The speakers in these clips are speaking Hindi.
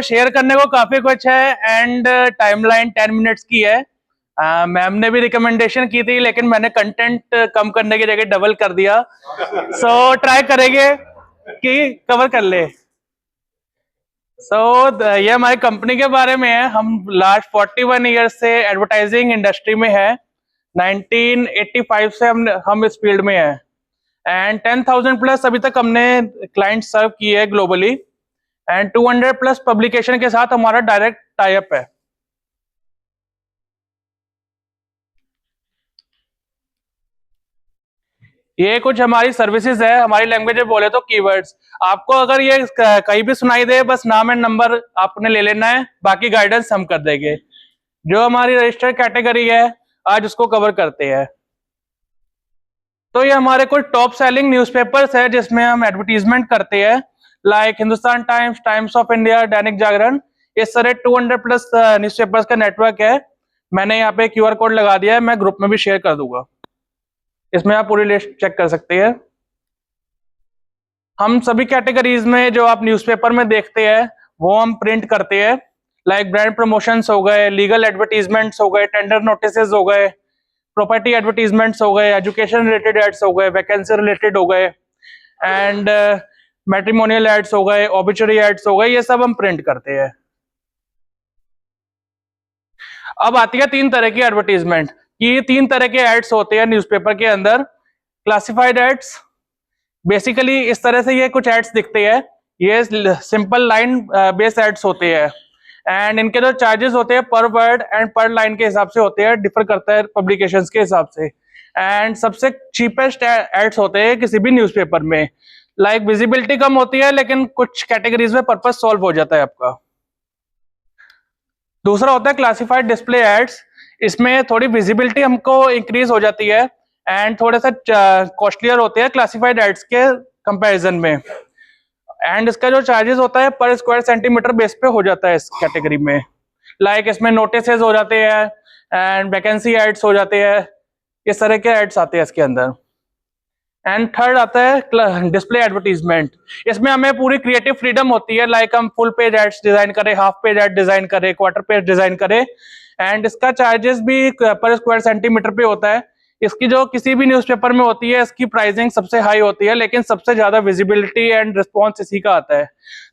शेयर करने को काफी कुछ है एंड टाइमलाइन 10 मिनट्स की है। मैम ने भी रिकमेंडेशन की थी लेकिन मैंने कंटेंट कम करने की जगह डबल कर दिया। सो ट्राई करेंगे कि कवर कर ले। ये हमारी कंपनी के बारे में है। हम लास्ट 41 ईयर से एडवर्टाइजिंग इंडस्ट्री में है। 1985 से हम इस फील्ड में है एंड 10,000 प्लस अभी तक हमने क्लाइंट सर्व किए है ग्लोबली एंड 200 प्लस पब्लिकेशन के साथ हमारा डायरेक्ट टाई अप है। ये कुछ हमारी सर्विसेज है। हमारी लैंग्वेज में बोले तो कीवर्ड्स। आपको अगर ये कहीं भी सुनाई दे बस नाम एंड नंबर आपने ले लेना है, बाकी गाइडेंस हम कर देंगे। जो हमारी रजिस्टर्ड कैटेगरी है आज उसको कवर करते हैं। तो ये हमारे कुछ टॉप सेलिंग न्यूज़पेपर्स है जिसमें हम एडवर्टीजमेंट करते हैं, like Hindustan times, times of India, Dainik Jagran. इस तरह 200 प्लस न्यूज़पेपर्स का नेटवर्क है। मैंने यहाँ पे QR कोड लगा दिया है, मैं ग्रुप में भी शेयर कर दूंगा। इसमें आप पूरी लिस्ट चेक कर सकते हैं। हम सभी कैटेगरीज में जो आप न्यूज़पेपर में देखते हैं वो हम प्रिंट करते हैं, लाइक ब्रांड प्रमोशंस हो गए, लीगल एडवर्टीजमेंट्स हो गए, टेंडर नोटिसेज हो गए, प्रॉपर्टी एडवर्टीजमेंट्स हो गए, एजुकेशन रिलेटेड एड्स हो गए, वैकेंसी रिलेटेड हो गए एंड मैट्रिमोनियल एड्स हो गए, ऑबिचुरी एड्स हो गए, ये सब हम प्रिंट करते हैं। अब आती है 3 तरह की एडवर्टीजमेंट। ये 3 तरह के एड्स होते हैं न्यूज़पेपर के अंदर। क्लासिफाइड एड्स, बेसिकली इस तरह से ये कुछ एड्स दिखते हैं। ये सिंपल लाइन बेस्ड एड्स होते हैं एंड इनके जो चार्जेस होते हैं पर वर्ड एंड पर लाइन के हिसाब से होते हैं, डिफर करता है पब्लिकेशंस के हिसाब से। एंड सबसे चीपेस्ट एड्स होते हैं किसी भी न्यूज़पेपर में, लाइक विजिबिलिटी कम होती है लेकिन कुछ कैटेगरीज में पर्पस सॉल्व हो जाता है आपका। दूसरा होता है क्लासिफाइड डिस्प्ले एड्स। इसमें थोड़ी विजिबिलिटी हमको इंक्रीज हो जाती है एंड थोड़े से कॉस्टलियर होते हैं क्लासिफाइड एड्स के कंपैरिजन में एंड इसका जो चार्जेस होता है पर स्क्वायर सेंटीमीटर बेस पे हो जाता है इस कैटेगरी में। लाइक इसमें नोटिसेज हो जाते हैं एंड वैकेंसी एड्स हो जाते हैं, इस तरह के एड्स आते हैं इसके अंदर। एंड थर्ड आता है डिस्प्ले एडवर्टीजमेंट। इसमें हमें पूरी क्रिएटिव फ्रीडम होती है, लाइक हम फुल पेज एड्स डिजाइन करें, हाफ पेज एड डिजाइन करें, क्वार्टर पेज डिजाइन करें एंड इसका चार्जेस भी पर स्क्वायर सेंटीमीटर पे होता है। इसकी जो किसी भी न्यूज़पेपर में होती है इसकी प्राइसिंग सबसे हाई होती है लेकिन सबसे ज्यादा विजिबिलिटी एंड रिस्पॉन्स इसी का आता है।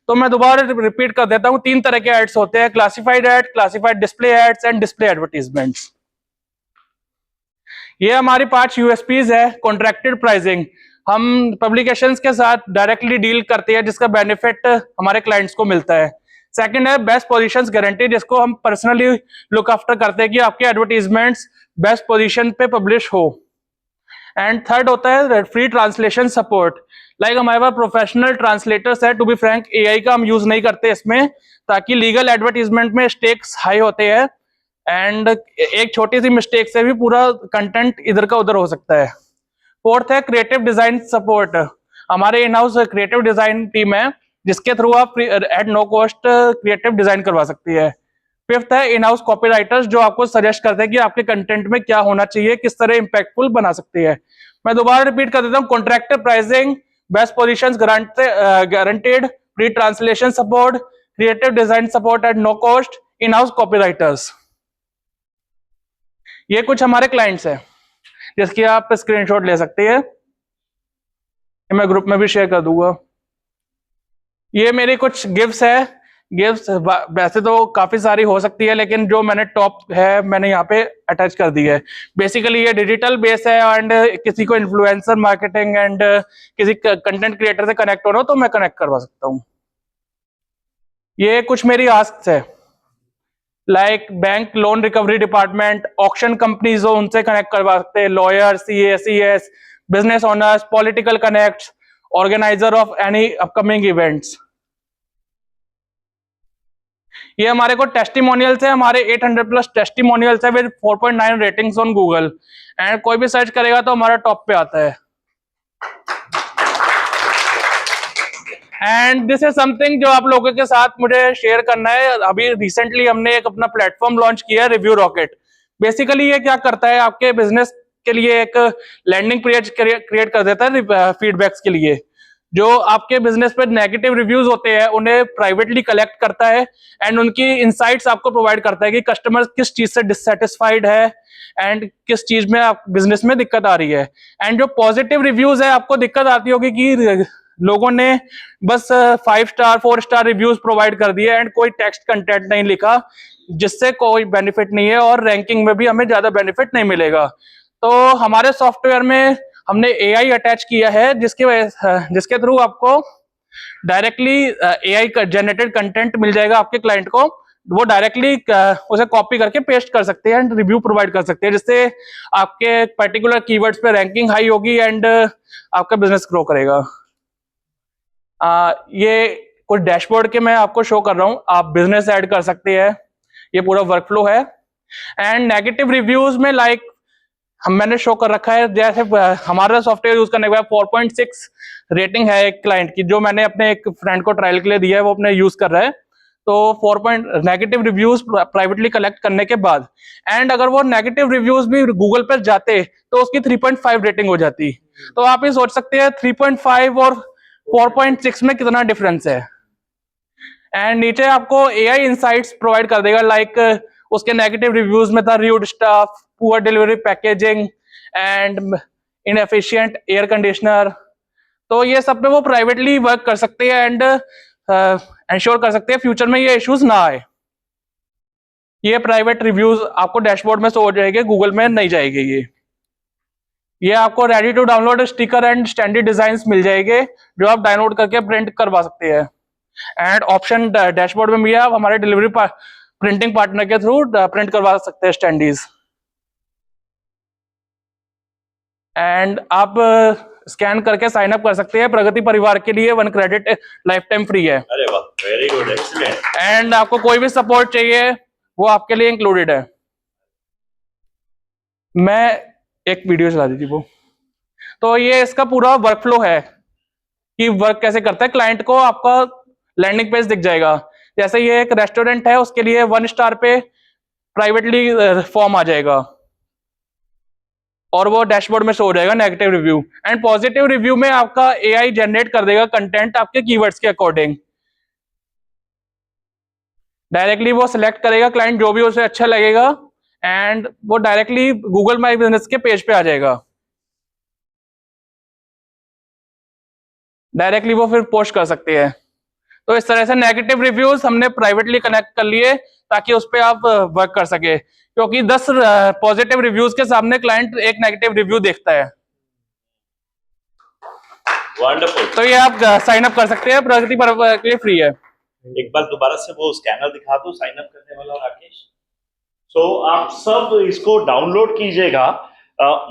तो मैं दोबारा रिपीट कर देता हूँ, 3 तरह के एड्स होते हैं, classified ad, classified display ads and display advertisements. ये हमारी 5 USPs है। कॉन्ट्रैक्टेड प्राइसिंग, हम पब्लिकेशंस के साथ डायरेक्टली डील करते हैं जिसका बेनिफिट हमारे क्लाइंट्स को मिलता है। सेकंड है बेस्ट पोजीशंस गारंटी, जिसको हम पर्सनली लुक आफ्टर करते हैं कि आपके एडवर्टीजमेंट्स बेस्ट पोजीशन पे पब्लिश हो। एंड थर्ड होता है फ्री ट्रांसलेशन सपोर्ट, लाइक हमारे पास प्रोफेशनल ट्रांसलेटर्स है। टू बी फ्रैंक AI का हम यूज नहीं करते इसमें, ताकि लीगल एडवर्टीजमेंट में स्टेक्स हाई होते हैं एंड एक छोटी सी मिस्टेक से भी पूरा कंटेंट इधर का उधर हो सकता है। फोर्थ है क्रिएटिव डिजाइन सपोर्ट। हमारे in house creative design team है जिसके थ्रू आप at no cost creative design करवा सकती है। फिफ्थ है इन हाउस कॉपीराइटर्स, जो आपको सजेस्ट करते हैं कि आपके कंटेंट में क्या होना चाहिए, किस तरह इंपैक्टफुल बना सकते हैं। मैं दोबारा रिपीट कर देता हूँ, contracted pricing, best positions guaranteed, free translation support, creative design support at no cost, in house copywriters. ये कुछ हमारे क्लाइंट्स हैं जिसकी आप स्क्रीनशॉट ले सकते हैं, मैं ग्रुप में भी शेयर कर दूंगा। ये मेरी कुछ गिफ्ट्स है। गिफ्ट्स वैसे तो काफी सारी हो सकती है लेकिन जो मैंने टॉप है मैंने यहाँ पे अटैच कर दी है। बेसिकली ये डिजिटल बेस है एंड किसी को इन्फ्लुएंसर मार्केटिंग एंड किसी कंटेंट क्रिएटर से कनेक्ट होना हो तो मैं कनेक्ट करवा सकता हूँ। ये कुछ मेरी आस्क्स है, like bank loan recovery department, auction companies हो उनसे कनेक्ट करवा सकते हैं, lawyer, CA, CS, business owners, political connects, organiser of any upcoming events. ये हमारे को टेस्टिमोनियल्स है, हमारे 800 प्लस टेस्टिमोनियल्स है with 4.9 ratings on Google and कोई भी सर्च करेगा तो हमारा टॉप पे आता है। एंड दिस इज समथिंग जो आप लोगों के साथ मुझे शेयर करना है। अभी रिसेंटली हमने एक अपना प्लेटफॉर्म लॉन्च किया है, रिव्यू रॉकेट। बेसिकली ये क्या करता है, आपके बिजनेस के लिए एक लैंडिंग पेज क्रिएट कर देता है फीडबैक्स के लिए, जो आपके बिजनेस पे नेगेटिव रिव्यूज होते हैं उन्हें प्राइवेटली कलेक्ट करता है एंड उनकी इनसाइट्स आपको प्रोवाइड करता है कि कस्टमर किस चीज से डिससेटिस्फाइड है एंड किस चीज में आप बिजनेस में दिक्कत आ रही है। एंड जो पॉजिटिव रिव्यूज है, आपको दिक्कत आती होगी कि लोगों ने बस 5 स्टार 4 स्टार रिव्यूज प्रोवाइड कर दिए एंड कोई टेक्स्ट कंटेंट नहीं लिखा, जिससे कोई बेनिफिट नहीं है और रैंकिंग में भी हमें ज्यादा बेनिफिट नहीं मिलेगा। तो हमारे सॉफ्टवेयर में हमने एआई अटैच किया है, जिसके थ्रू आपको डायरेक्टली एआई जनरेटेड कंटेंट मिल जाएगा आपके क्लाइंट को। वो डायरेक्टली उसे कॉपी करके पेस्ट कर सकते हैं एंड रिव्यू प्रोवाइड कर सकते हैं, जिससे आपके पर्टिकुलर कीवर्ड्स पे रैंकिंग हाई होगी एंड आपका बिजनेस ग्रो करेगा। ये कुछ डैशबोर्ड के मैं आपको शो कर रहा हूँ, आप बिजनेस ऐड कर सकते हैं, ये पूरा वर्कफ्लो है। एंड नेगेटिव रिव्यूज में मैंने शो कर रखा है, जैसे हमारा सॉफ्टवेयर यूज करने के बाद 4.6 रेटिंग है एक क्लाइंट की, जो मैंने अपने एक फ्रेंड को ट्रायल के लिए दिया है, वो अपने यूज कर रहा है। तो 4 नेगेटिव रिव्यूज प्राइवेटली कलेक्ट करने के बाद एंड अगर वो नेगेटिव रिव्यूज भी गूगल पर जाते तो उसकी 3.5 रेटिंग हो जाती। तो आप ये सोच सकते हैं 3.5 और 4.6 में कितना डिफरेंस है। एंड नीचे आपको एआई इनसाइट्स प्रोवाइड कर देगा, लाइक उसके नेगेटिव रिव्यूज में था rude staff, poor delivery packaging and inefficient air conditioner. तो ये सब पे वो प्राइवेटली वर्क कर सकते हैं एंड इंश्योर कर सकते हैं फ्यूचर में ये इश्यूज ना आए। ये प्राइवेट रिव्यूज आपको डैशबोर्ड में शो हो जाएंगे, गूगल में नहीं जाएंगे। ये आपको ready to download sticker and standard designs मिल जाएंगे, जो आप डाउनलोड करके प्रिंट करवा सकते हैं। एंड ऑप्शन डैशबोर्ड में भी आप हमारे डिलीवरी प्रिंटिंग पार्टनर के थ्रू प्रिंट करवा सकते हैं स्टैंडीज। एंड आप स्कैन करके साइन अप कर सकते हैं। प्रगति परिवार के लिए 1 क्रेडिट लाइफ टाइम फ्री है। अरे वाह, वेरी गुड, एक्सीलेंट। एंड आपको कोई भी सपोर्ट चाहिए वो आपके लिए इंक्लूडेड है। मैं एक वीडियो चला दी थी वो, तो ये इसका पूरा वर्कफ्लो है कि वर्क कैसे करता है। क्लाइंट को आपका लैंडिंग पेज दिख जाएगा, जैसे ये एक रेस्टोरेंट है उसके लिए 1 स्टार पे प्राइवेटली फॉर्म आ जाएगा और वो डैशबोर्ड में शो हो जाएगा negative review. And positive review में आपका एआई जनरेट कर देगा कंटेंट आपके कीवर्ड्स के अकॉर्डिंग। डायरेक्टली वो सिलेक्ट करेगा क्लाइंट जो भी उसे अच्छा लगेगा एंड वो डायरेक्टली गूगल माई बिजनेस के पेज पे आ जाएगा। डायरेक्टली वो फिर पोस्ट कर सकते हैं। तो इस तरह से नेगेटिव रिव्यूज हमने प्राइवेटली कनेक्ट कर लिए ताकि उस पर आप वर्क कर सके, क्योंकि 10 पॉजिटिव रिव्यूज के सामने क्लाइंट एक नेगेटिव रिव्यू देखता है। वंडरफुल। तो ये आप साइन अप कर सकते हैं, प्रगति परिवार के लिए फ्री है। एक बार दोबारा से वो स्कैनर दिखा दो साइन अप करने वाला, राकेश। सो आप सब इसको डाउनलोड कीजिएगा।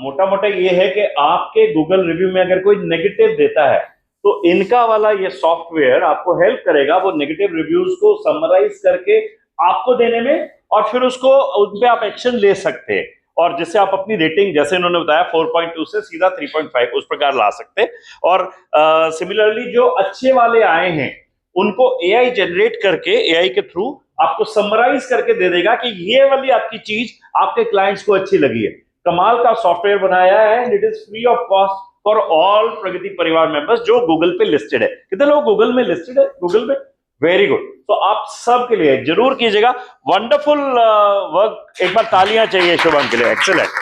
मोटा मोटा ये है कि आपके गूगल रिव्यू में अगर कोई नेगेटिव देता है तो इनका वाला ये सॉफ्टवेयर आपको हेल्प करेगा वो नेगेटिव रिव्यूज को समराइज करके आपको देने में, और फिर उसको उन पे आप एक्शन ले सकते हैं, और जिससे आप अपनी रेटिंग जैसे इन्होंने बताया 4.2 से सीधा 3.5 उस प्रकार ला सकते हैं। और सिमिलरली जो अच्छे वाले आए हैं उनको एआई जनरेट करके एआई के थ्रू आपको समराइज करके दे देगा कि ये वाली आपकी चीज आपके क्लाइंट्स को अच्छी लगी है। कमाल का सॉफ्टवेयर बनाया है and it is free of cost for all Pragati Parivar members जो गूगल पे लिस्टेड है। कितने लोग गूगल में लिस्टेड है? गूगल पे वेरी गुड। तो आप सब के लिए जरूर कीजिएगा। वंडरफुल वर्क, एक बार तालियां चाहिए शुभम के लिए, एक्सीलेंट।